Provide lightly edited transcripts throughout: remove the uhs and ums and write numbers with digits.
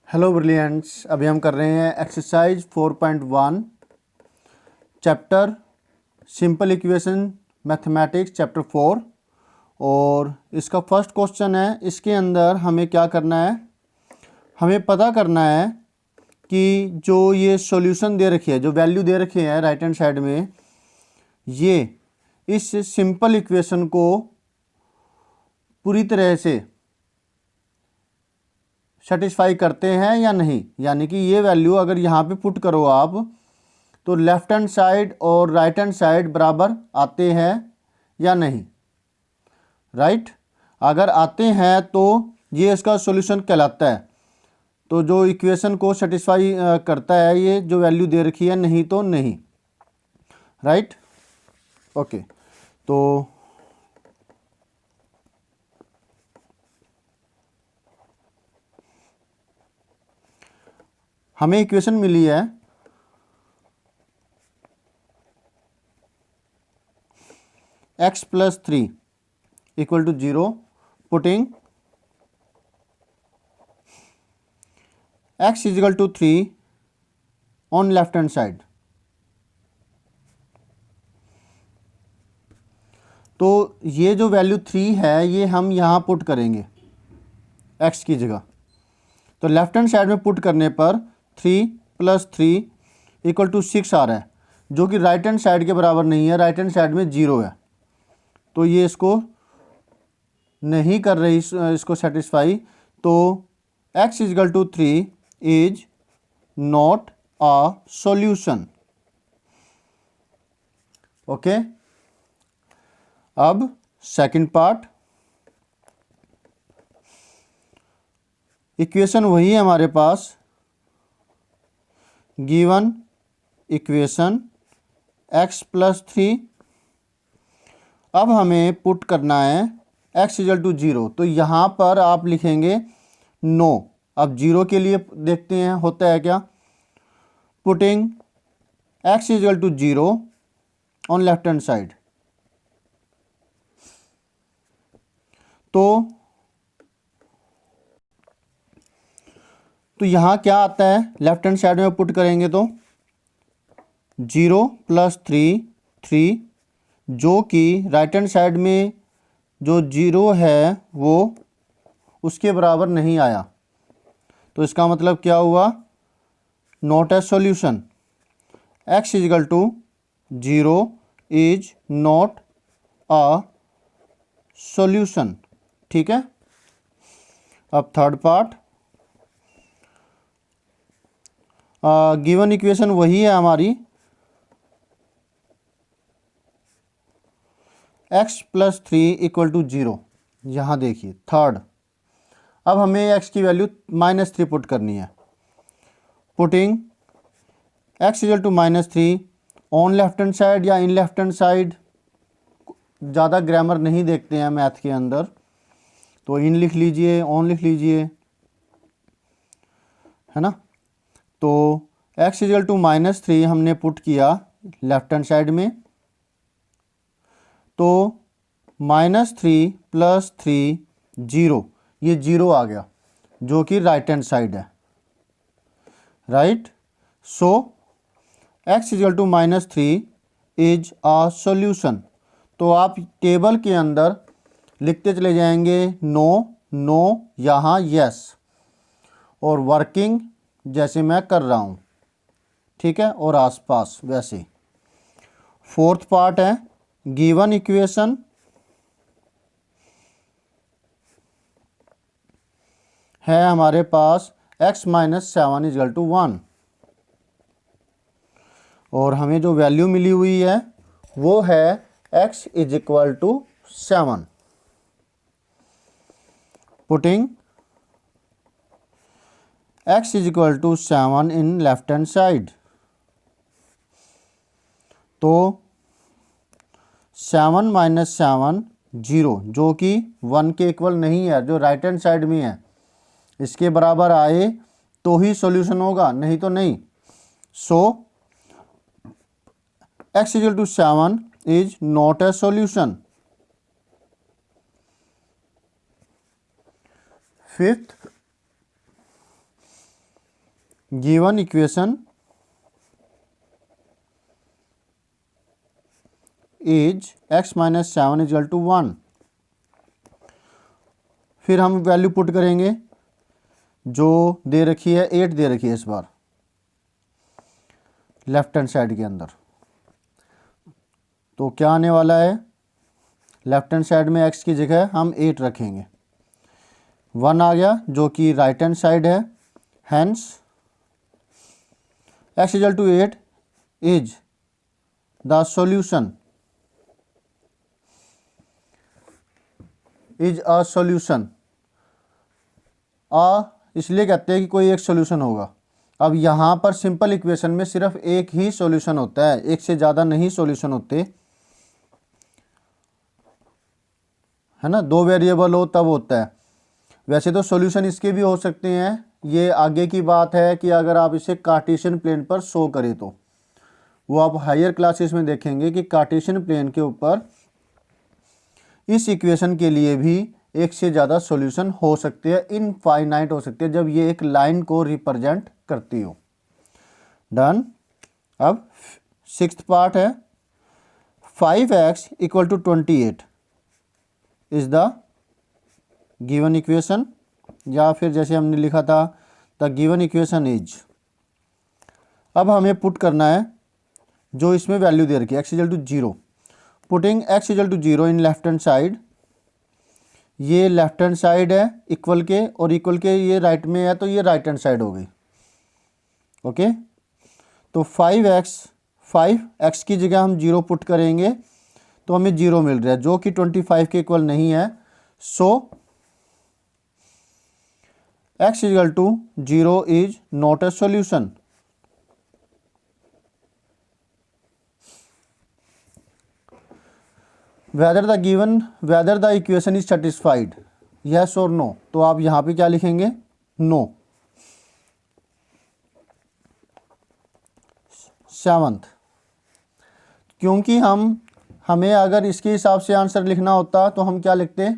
Hello brilliants, अभी हम कर रहे हैं exercise 4.1 chapter simple equation mathematics chapter 4। और इसका फर्स्ट क्वेश्चन है। इसके अंदर हमें क्या करना है, हमें पता करना है कि जो ये सॉल्यूशन दे रखी है, जो वैल्यू दे रखी है राइट हैंड साइड में, ये इस सिंपल इक्वेशन को पूरी तरह से सेटिस्फाई करते हैं या नहीं। यानी कि ये वैल्यू अगर यहाँ पे पुट करो आप, तो लेफ्ट हैंड साइड और राइट हैंड साइड बराबर आते हैं या नहीं। राइट, अगर आते हैं तो ये इसका सॉल्यूशन कहलाता है। तो जो इक्वेशन को सेटिस्फाई करता है ये जो वैल्यू दे रखी है, नहीं तो नहीं। Right, okay. तो हमें इक्वेशन मिली है x + 3 = 0, putting x = 3 on left hand side. तो ये जो वैल्यू 3 है ये हम यहाँ पुट करेंगे x की जगह। तो लेफ्ट हैंड साइड में पुट करने पर 3 + 3 = 6 आ रहा है, जो कि राइट हैंड साइड के बराबर नहीं है। राइट हैंड साइड में 0 है, तो ये इसको नहीं कर रही, इसको सेटिस्फाई। तो x = 3 is not a solution. Okay, अब सेकंड पार्ट, इक्वेशन वही है हमारे पास, गिवन इक्वेशन x + 3। अब हमें पुट करना है x = 0। तो यहाँ पर आप लिखेंगे नो। अब 0 के लिए देखते हैं होता है क्या। Putting x = 0 on left hand side. तो यहाँ क्या आता है, लेफ्ट हैंड साइड में पुट करेंगे तो 0 + 3 3, जो कि राइट हैंड साइड में जो 0 है वो उसके बराबर नहीं आया। तो इसका मतलब क्या हुआ, not a solution. x = 0 is not a solution. ठीक है। अब थर्ड पार्ट, गिवन इक्वेशन वही है हमारी, x + 3 = 0। यहाँ देखिए थर्ड। अब हमें x की वैल्यू -3 पुट करनी है। Putting x = -3 on left hand side या इन लेफ्ट हैंड साइड, ज़्यादा ग्रामर नहीं देखते हैं मैथ के अंदर, तो इन लिख लीजिए, ऑन लिख लीजिए, है ना। तो x = -3 हमने पुट किया लेफ्ट हैंड साइड में, तो -3 + 3 0, ये 0 आ गया, जो कि राइट हैंड साइड है। Right, so x = -3 is a solution. तो आप टेबल के अंदर लिखते चले जाएंगे नो नो, यहाँ यस, और वर्किंग जैसे मैं कर रहा हूँ, ठीक है, और आसपास वैसे। फोर्थ पार्ट है, गिवन इक्वेशन है हमारे पास x - 7 = 1, और हमें जो वैल्यू मिली हुई है वो है x = 7। पुटिंग x = 7 इन लेफ्ट हैंड साइड। तो 7 - 7 0, जो कि 1 के इक्वल नहीं है, जो राइट हैंड साइड में है। इसके बराबर आए तो ही सॉल्यूशन होगा, नहीं तो नहीं। So x = 7 is not a solution. Fifth, given equation is x minus 7 equal to 1। फिर हम वैल्यू पुट करेंगे जो दे रखी है, 8 दे रखी है इस बार लेफ्ट हैंड साइड के अंदर। तो क्या आने वाला है, लेफ्ट हैंड साइड में x की जगह हम 8 रखेंगे, 1 आ गया जो कि राइट हैंड साइड है। Hence x equal to 8 is the solution, is a solution. इसलिए कहते हैं कि कोई एक सॉल्यूशन होगा। अब यहाँ पर सिंपल इक्वेशन में सिर्फ एक ही सॉल्यूशन होता है, एक से ज़्यादा नहीं सॉल्यूशन होते, है ना। 2 वेरिएबल हो तब होता है। वैसे तो सॉल्यूशन इसके भी हो सकते हैं, ये आगे की बात है कि अगर आप इसे कार्टेशियन प्लेन पर शो करें तो वो आप हायर क्लासेस में देखेंगे कि कार्टेशियन प्लेन के ऊपर इस इक्वेशन के लिए भी एक से ज़्यादा सॉल्यूशन हो सकते हैं, इनफाइनाइट हो सकते हैं, जब ये एक लाइन को रिप्रेजेंट करती हो। डन। अब 6th पार्ट है, 5x equal to 28 is the given equation, या फिर जैसे हमने लिखा था द गिवन इक्वेशन इज। अब हमें पुट करना है जो इसमें वैल्यू दे रखी है, x equal to 0। Putting x equal to 0 in left hand side, ये लेफ्ट हैंड साइड है इक्वल के, और इक्वल के ये राइट में है तो ये राइट हैंड साइड हो गई। ओके, तो 5x की जगह हम 0 पुट करेंगे तो हमें 0 मिल रहा है जो कि 25 के इक्वल नहीं है। So x equal to 0 is not a solution. Whether the equation is satisfied, yes और नो। तो आप यहाँ पे क्या लिखेंगे, नो। 7th, क्योंकि हमें अगर इसके हिसाब से आंसर लिखना होता तो हम क्या लिखते,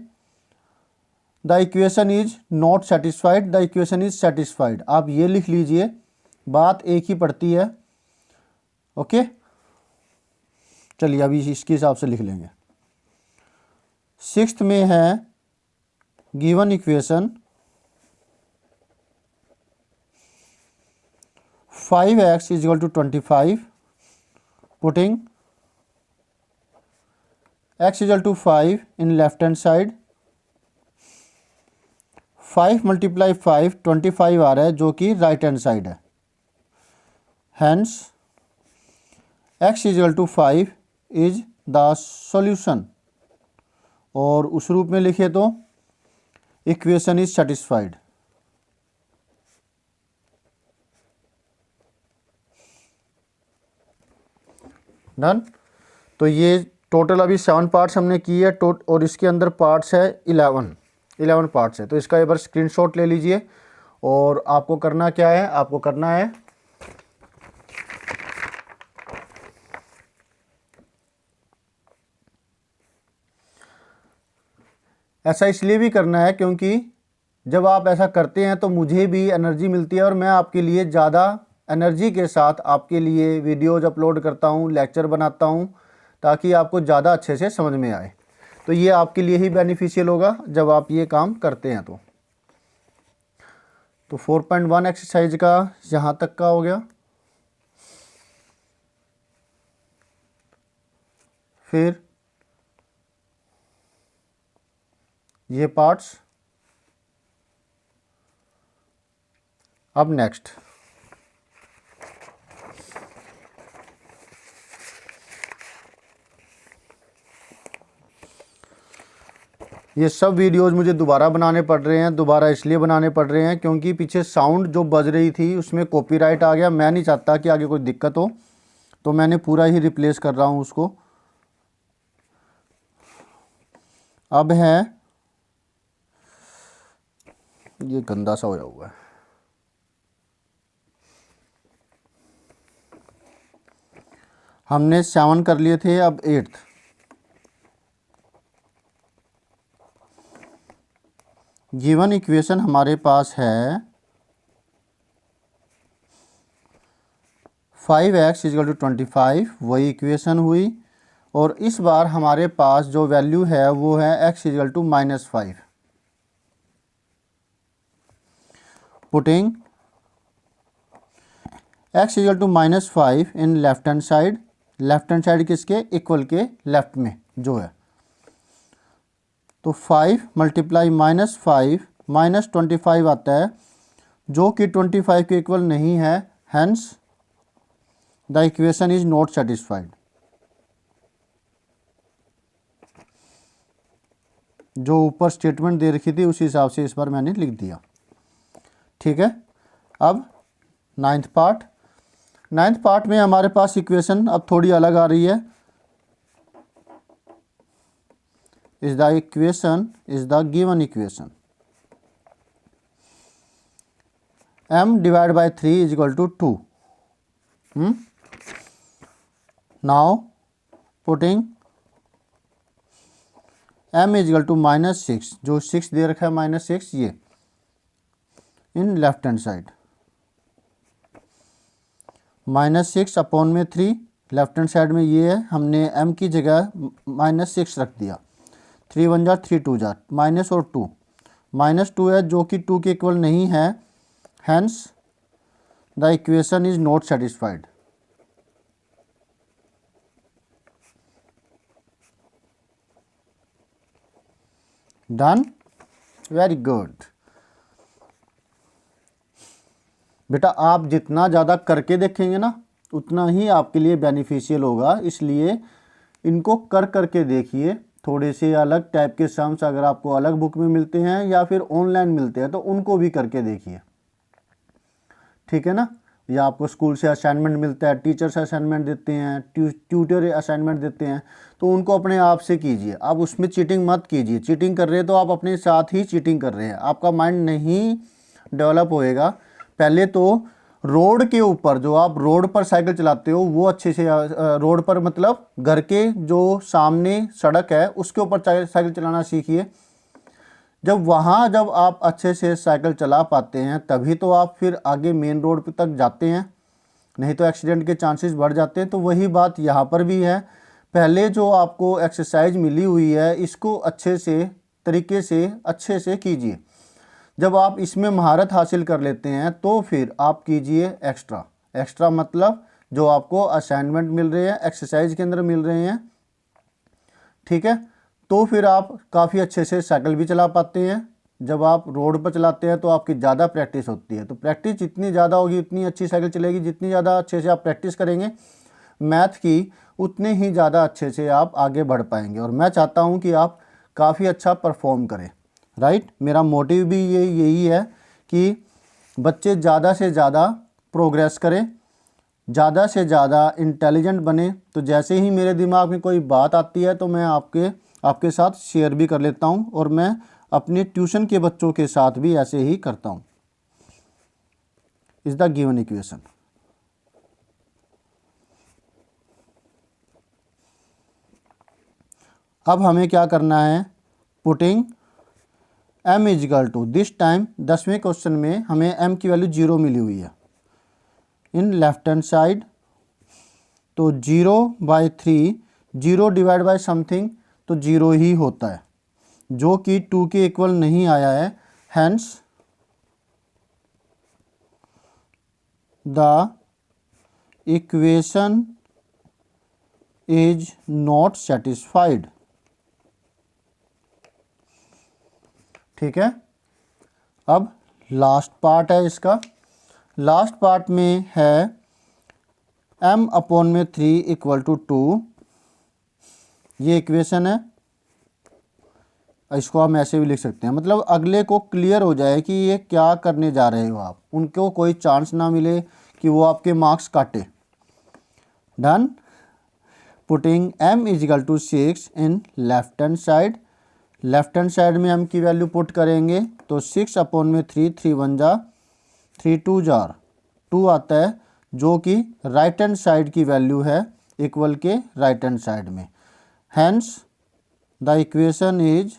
the equation is not satisfied, the equation is satisfied. आप ये लिख लीजिए, बात एक ही पड़ती है। ओके, चलिए अभी इसके हिसाब से लिख लेंगे। 6th में है given equation 5x is equal to 25, putting x equal to 5 in left hand side. 5 multiply 5 25 आ रहा है जो कि राइट हैंड साइड है। Hence x is equal to 5 is the solution, और उस रूप में लिखे तो इक्वेशन इज सेटिस्फाइड। डन। तो ये टोटल अभी 7 पार्ट्स हमने की है, और इसके अंदर पार्ट्स है 11 पार्ट्स है। तो इसका एक बार स्क्रीनशॉट ले लीजिए, और आपको करना क्या है, आपको करना है ऐसा इसलिए भी करना है क्योंकि जब आप ऐसा करते हैं तो मुझे भी एनर्जी मिलती है, और मैं आपके लिए ज़्यादा एनर्जी के साथ आपके लिए वीडियोज़ अपलोड करता हूँ, लेक्चर बनाता हूँ, ताकि आपको ज़्यादा अच्छे से समझ में आए। तो ये आपके लिए ही बेनिफिशियल होगा जब आप ये काम करते हैं। तो 4.1 एक्सरसाइज का यहाँ तक का हो गया। फिर ये पार्ट्स। अब नेक्स्ट ये सब वीडियोज़ मुझे दोबारा बनाने पड़ रहे हैं। दोबारा इसलिए बनाने पड़ रहे हैं क्योंकि पीछे साउंड जो बज रही थी उसमें कॉपीराइट आ गया। मैं नहीं चाहता कि आगे कोई दिक्कत हो, तो मैंने पूरा ही रिप्लेस कर रहा हूँ उसको। अब है ये गंदा सा होया हुआ है, हमने 7 कर लिए थे, अब 8th। गिवन इक्वेशन हमारे पास है 5x इजकल टू 25, वही इक्वेशन हुई। और इस बार हमारे पास जो वैल्यू है वो है x equal to -5। Putting x equal to -5 in left hand side, left hand side किसके इक्वल के लेफ्ट में जो है, तो 5 मल्टीप्लाई -5 -25 आता है जो कि 25 के इक्वल नहीं है, hence the equation is not satisfied. जो ऊपर स्टेटमेंट दे रखी थी उसी हिसाब से इस बार मैंने लिख दिया। ठीक है, अब नाइन्थ पार्ट में हमारे पास इक्वेशन अब थोड़ी अलग आ रही है। Is the equation is the given equation m divide by 3 is equal to 2। Now putting m is equal to -6, जो 6 दे रखा है -6 ये in left hand side, -6 upon में 3 लेफ्ट हैंड साइड में ये है, हमने m की जगह -6 रख दिया। 3 1 जार 3 2 जार माइनस और 2, -2 है जो कि 2 के इक्वल नहीं है, hence the equation is not satisfied. Done, very good. बेटा आप जितना ज़्यादा करके देखेंगे ना उतना ही आपके लिए बेनिफिशियल होगा, इसलिए इनको कर करके देखिए। थोड़े से अलग टाइप के सम्स अगर आपको अलग बुक में मिलते हैं या फिर ऑनलाइन मिलते हैं तो उनको भी करके देखिए, ठीक है ना। या आपको स्कूल से असाइनमेंट मिलता है, टीचर्स असाइनमेंट देते हैं, ट्यूटर असाइनमेंट देते हैं, तो उनको अपने आप से कीजिए। आप उसमें चीटिंग मत कीजिए। चीटिंग कर रहे हैं तो आप अपने साथ ही चीटिंग कर रहे हैं, आपका माइंड नहीं डेवलप होएगा। पहले तो रोड के ऊपर, जो आप रोड पर साइकिल चलाते हो वो अच्छे से, रोड पर मतलब घर के जो सामने सड़क है उसके ऊपर साइकिल चलाना सीखिए। जब आप अच्छे से साइकिल चला पाते हैं तभी तो आप फिर आगे मेन रोड तक जाते हैं, नहीं तो एक्सीडेंट के चांसेस बढ़ जाते हैं। तो वही बात यहाँ पर भी है। पहले जो आपको एक्सरसाइज मिली हुई है इसको अच्छे से तरीके से अच्छे से कीजिए। जब आप इसमें महारत हासिल कर लेते हैं तो फिर आप कीजिए एक्स्ट्रा मतलब जो आपको असाइनमेंट मिल रहे हैं, एक्सरसाइज के अंदर मिल रहे हैं, ठीक है। तो फिर आप काफ़ी अच्छे से साइकिल भी चला पाते हैं। जब आप रोड पर चलाते हैं तो आपकी ज़्यादा प्रैक्टिस होती है, तो प्रैक्टिस जितनी ज़्यादा होगी उतनी अच्छी साइकिल चलेगी। जितनी ज़्यादा अच्छे से आप प्रैक्टिस करेंगे मैथ की, उतने ही ज़्यादा अच्छे से आप आगे बढ़ पाएंगे। और मैं चाहता हूँ कि आप काफ़ी अच्छा परफॉर्म करें, राइट। मेरा मोटिव भी यही है कि बच्चे ज़्यादा से ज़्यादा प्रोग्रेस करें, ज़्यादा से ज़्यादा इंटेलिजेंट बने। तो जैसे ही मेरे दिमाग में कोई बात आती है तो मैं आपके साथ शेयर भी कर लेता हूँ, और मैं अपने ट्यूशन के बच्चों के साथ भी ऐसे ही करता हूँ। Is the given equation. अब हमें क्या करना है, putting m is equal to, this time 10वें क्वेश्चन में हमें m की वैल्यू 0 मिली हुई है इन लेफ्ट हैंड साइड। तो 0/3, 0 डिवाइड बाय समथिंग तो 0 ही होता है, जो कि 2 के इक्वल नहीं आया है, hence the equation is not satisfied. ठीक है। अब लास्ट पार्ट है इसका। लास्ट पार्ट में है m अपॉन में 3 इक्वल टू 2, ये इक्वेशन है। इसको हम ऐसे भी लिख सकते हैं, मतलब अगले को क्लियर हो जाए कि ये क्या करने जा रहे हो आप, उनको कोई चांस ना मिले कि वो आपके मार्क्स काटे। Done. Putting m is equal to 6 in left hand side, left hand side में m की वैल्यू पुट करेंगे तो 6 अपॉन में 3, 3 1 जा 3 2 जार 2 आता है, जो कि राइट हैंड साइड की वैल्यू है, इक्वल के राइट हैंड साइड में, hence the equation is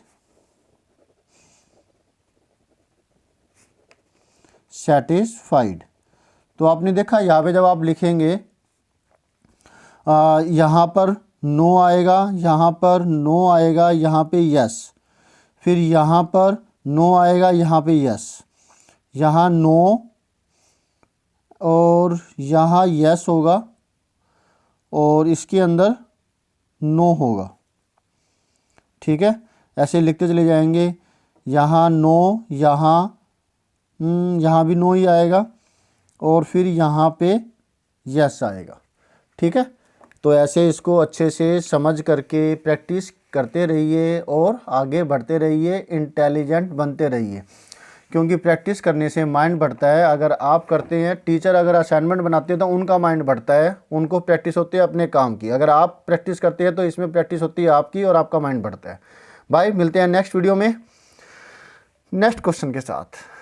satisfied. तो आपने देखा यहाँ पे जब आप लिखेंगे यहाँ पर नो आएगा, यहाँ पर नो आएगा, यहाँ पे यस, फिर यहाँ पर नो आएगा, यहाँ पे यस, यहाँ नो और यहाँ यस होगा और इसके अंदर नो होगा। ठीक है, ऐसे लिखते चले जाएंगे। यहाँ नो, यहाँ भी नो ही आएगा और फिर यहाँ पे यस आएगा। ठीक है, तो ऐसे इसको अच्छे से समझ करके प्रैक्टिस करते रहिए और आगे बढ़ते रहिए, इंटेलिजेंट बनते रहिए, क्योंकि प्रैक्टिस करने से माइंड बढ़ता है। अगर आप करते हैं, टीचर अगर असाइनमेंट बनाते हैं तो उनका माइंड बढ़ता है, उनको प्रैक्टिस होती है अपने काम की। अगर आप प्रैक्टिस करते हैं तो इसमें प्रैक्टिस होती है आपकी और आपका माइंड बढ़ता है। बाय, मिलते हैं नेक्स्ट वीडियो में नेक्स्ट क्वेश्चन के साथ।